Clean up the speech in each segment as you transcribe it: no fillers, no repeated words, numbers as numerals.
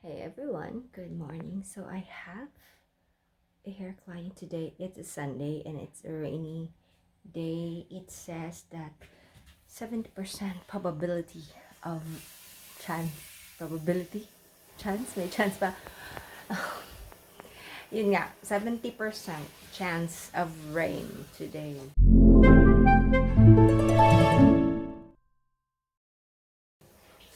Hey everyone, good morning. So I have a hair client today. It's a Sunday and it's a rainy day. It says that 70% probability of chance. May chance pa? Yun nga, 70% chance of rain today.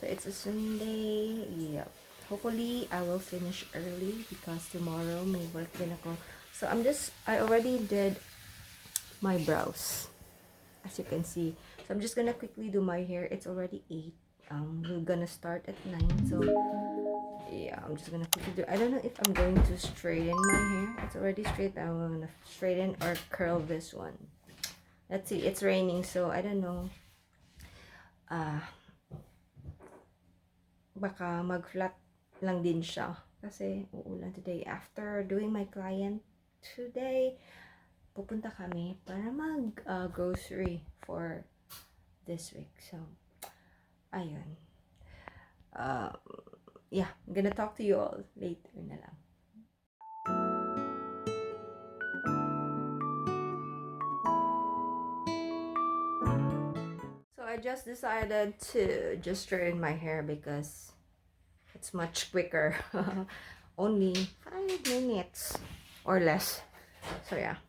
So it's a Sunday. Yep. Hopefully, I will finish early because tomorrow may work din ako. So, I already did my brows, as you can see. So, I'm just gonna quickly do my hair. It's already 8. We're gonna start at 9. So, yeah, I'm just gonna quickly do. I don't know if I'm going to straighten my hair. It's already straight. I'm gonna straighten or curl this one. Let's see. It's raining, so I don't know. Baka mag-flat lang din siya kasi uulan today. After doing my client today, pupunta kami para mag grocery for this week. So ayun, yeah, I'm gonna talk to you all later na lang. So I just decided to just straighten my hair because it's much quicker. Only 5 minutes or less. So yeah,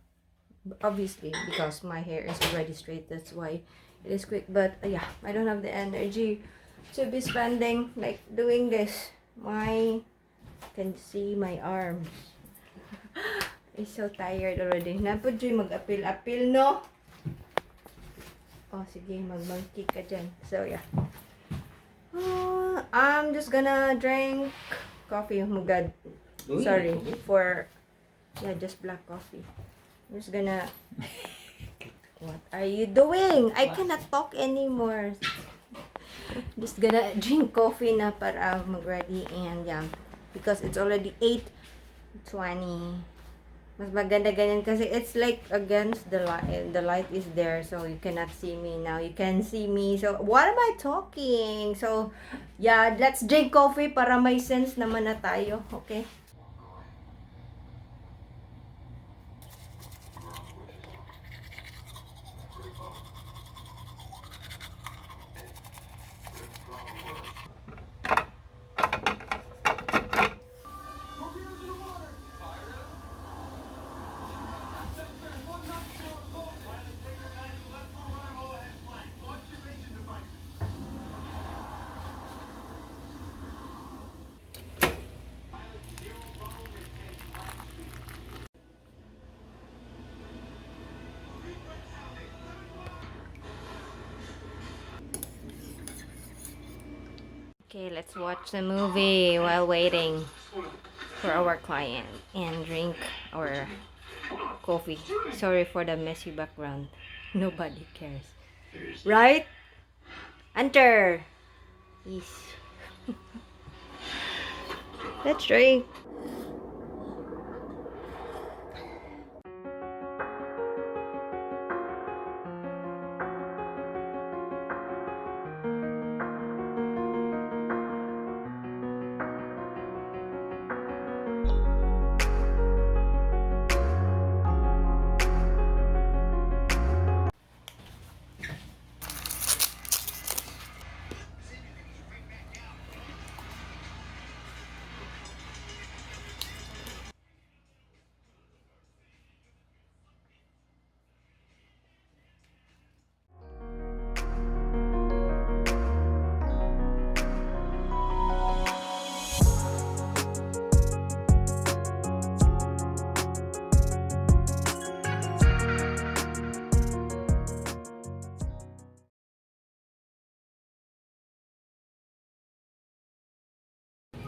obviously because my hair is already straight, that's why it is quick. But yeah, I don't have the energy to be spending like doing this. Can see my arms. I'm so tired already. Napod yung mag-apil-apil, no? Oh, sige, mag-monkey ka dyan. So yeah, I'm just gonna drink coffee. Oh my god. Sorry for just black coffee. I'm just gonna What are you doing? I cannot talk anymore. Just gonna drink coffee na para mag-ready and yeah, because it's already 8:20. Mas maganda ganyan kasi it's like against the light. The light is there, so you cannot see me now. You can see me. So, what am I talking? So, yeah, let's drink coffee para may sense naman na tayo. Okay? Okay, let's watch the movie while waiting for our client and drink our coffee. Sorry for the messy background. Nobody cares. Right? Enter! Yes. Let's drink.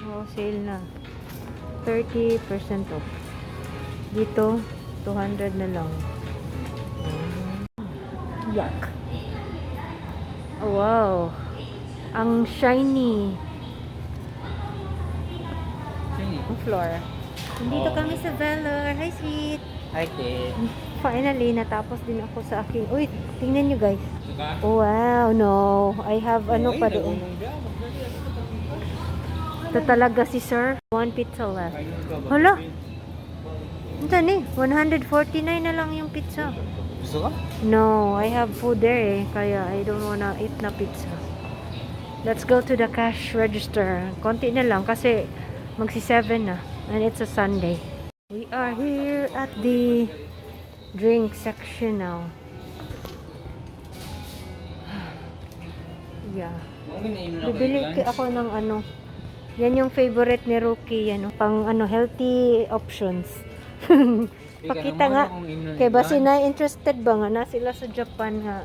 Oh, sale na. 30% off. Dito, 200 na lang. Yuck. Oh, wow. Ang shiny. Ang floor. Nandito kami sa Valor. Hi, sweet. Hi, kid. Finally, natapos din ako sa aking... Uy, tingnan nyo, guys. Oh, wow, no. I have ano pa doon. 30 Ito talaga si sir. One pizza left. Hala. Ito ni, 149 na lang yung pizza. Gusto ka? No, I have food there kaya I don't wanna eat na pizza. Let's go to the cash register. Konti na lang kasi magsi-7 na. And it's a Sunday. We are here at the drink section now. Yeah. Bibili ako ng ano. Yan yung favorite ni Rookie. Yan, pang healthy options. Pakita nga. Kaya ba sina interested ba nga na sila sa Japan nga.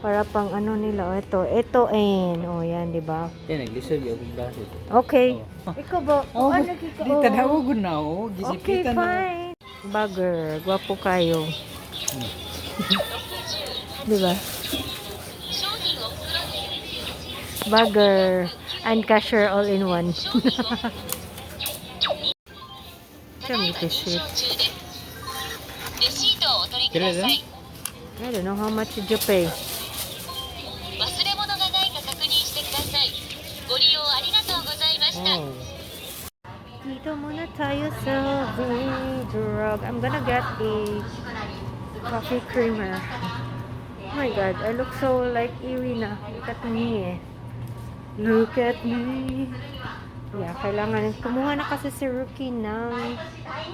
Para pang nila. O, ito yan, di ba? Yan, naglisod yung basit. Okay. Ikaw ba? Di tanaw na o. Okay, fine. Bagger. Gwapo kayo. Di ba? Bagger and cashier all in one. Come with this shit. I don't know how much did you pay. Oh. Dito muna tayo sa drug. I'm gonna get a coffee creamer. Oh my god, I look so like Irina. Look at me. Look at me. Yeah, kailangan. Kumuha na kasi si Rookie ng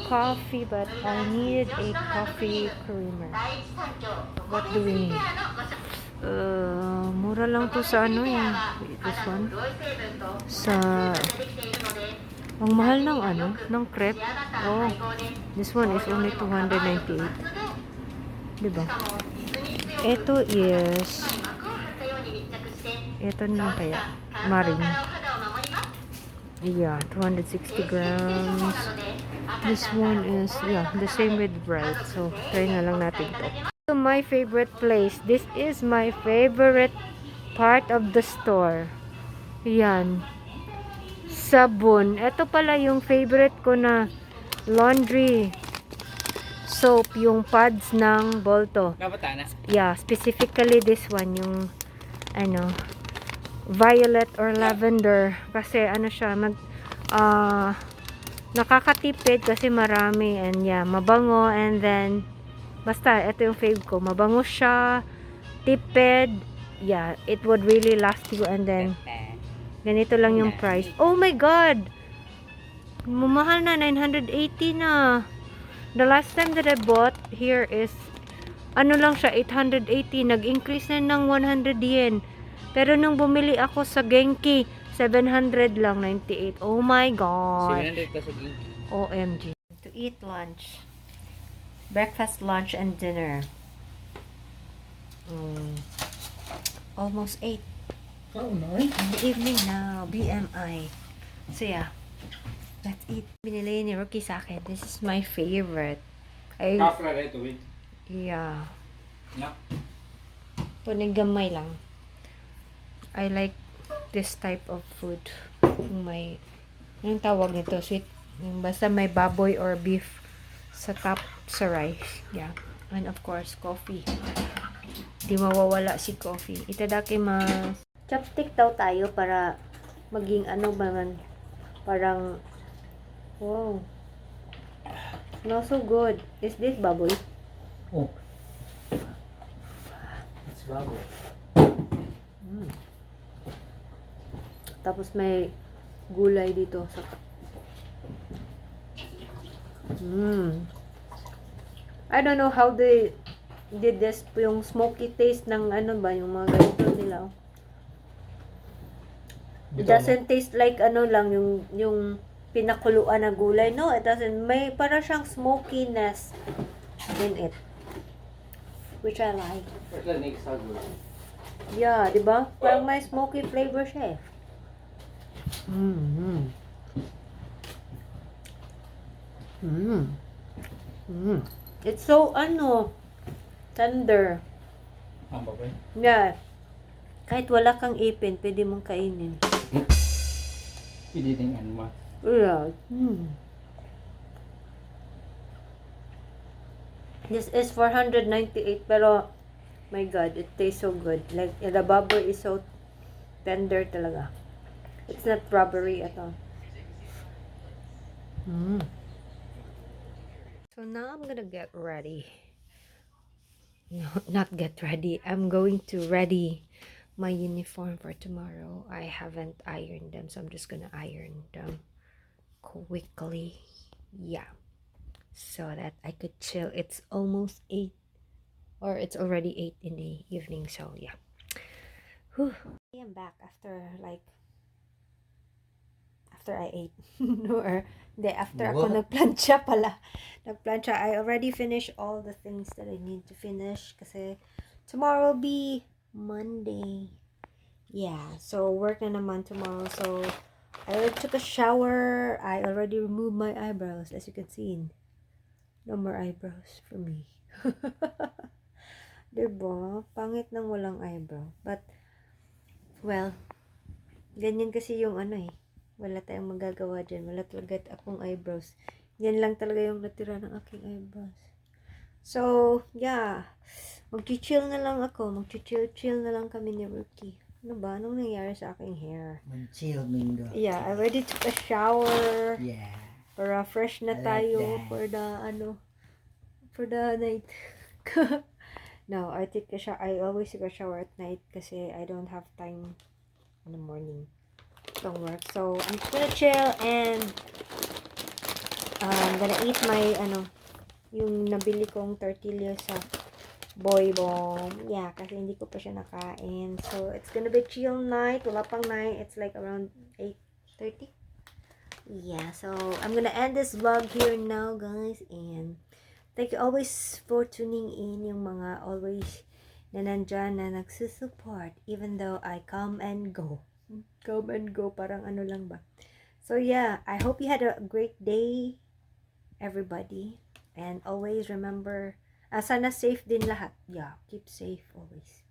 coffee, but I needed a coffee creamer. What do we need? Mura lang to sa this one. Sa, ang mahal ng ng crepe. Oh, this one is only 298. Diba? Ito is, ito na kaya, maring. Yeah, 260 grams. This one is, yeah, the same with Bright. So, try na lang natin to. My favorite place. This is my favorite part of the store. Yan. Sabon. Ito pala yung favorite ko na laundry soap. Yung pads ng Bolto. Yeah, specifically this one. Yung, violet or lavender. Kasi, siya, nakakatipid kasi marami. And yeah, mabango. And then, basta, ito yung fave ko. Mabango siya, tipid. Yeah, it would really last you. And then, ganito lang yung price. Oh my God! Mamahal na, 980 na. The last time that I bought here is, lang siya, 880. Nag-increase na ng 100 yen. Pero nung bumili ako sa Genki, 700 lang, 98. Oh my God! 700 ka sa Genki. OMG. To eat lunch. Breakfast, lunch, and dinner. Almost 8. Oh, no. In the evening now. BMI. So yeah. Let's eat. Binili ni Rookie sa akin. This is my favorite. Yeah. Punigamay lang. I like this type of food. Yung tawag nito, sweet. Yung basta may baboy or beef sa top sa rice. Yeah. And of course, coffee. Di mawawala si coffee. Itadakimasu. Chopstick daw tayo para maging parang wow. Smells so good. Is this baboy? Oh. It's baboy. Tapos may gulay dito sa I don't know how they did this, yung smoky taste ng yung mga ganito nila. It doesn't taste like lang yung pinakuluan na gulay. No, it doesn't. May para siyang smokiness in it, which I like. Yeah, diba? Parang may smoky flavor siya eh. It's so tender. Yeah. Kahit wala kang ipin, pwede mong kainin. Pwede din mo. Yeah. This is 498 pero my God, it tastes so good. Like the baboy is so tender talaga. It's not rubbery at all. So now I'm gonna get ready. No, not get ready. I'm going to ready my uniform for tomorrow. I haven't ironed them, so I'm just gonna iron them quickly. Yeah. So that I could chill. It's almost 8, or it's already 8 in the evening, so yeah. Whew. I'm back after I ate. Or after ako What? nagplancha pala. Nagplancha. I already finished all the things that I need to finish kasi tomorrow will be Monday. Yeah, so work na naman tomorrow. So I already took a shower. I already removed my eyebrows, as you can see. No more eyebrows for me. Diba? Pangit nang walang eyebrow. But, well, ganyan kasi yung wala tayong magagawa dyan. Wala talaga akong eyebrows. Yan lang talaga yung natira ng aking eyebrows. So, yeah. Mag-chill na lang ako. Mag-chill na lang kami ni Rookie. Ano ba? Anong nangyari sa aking hair? Mag-chill, Mingo. Yeah, I already took a shower. Yeah. Para fresh na I like tayo that. for the night. No, I always take a shower at night kasi I don't have time in the morning. Don't work. So, I'm just gonna chill and I'm gonna eat my yung nabili kong tortilla sa Boy Bomb. Yeah, kasi hindi ko pa siya nakain. So, it's gonna be chill night. Wala pang night. It's like around 8:30. Yeah, so I'm gonna end this vlog here now, guys. And thank you always for tuning in. Yung mga always na nandyan na nagsusupport. Even though I come and go. Come and go. Parang ano lang ba. So, yeah. I hope you had a great day, everybody. And always remember, sana safe din lahat. Yeah, keep safe always.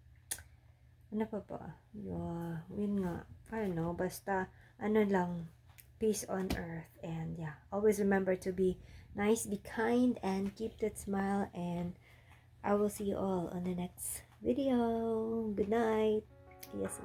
Ano pa ba? Yeah, yun nga. I don't know, basta, lang, peace on earth. And yeah, always remember to be nice, be kind, and keep that smile. And I will see you all on the next video. Good night. Yes.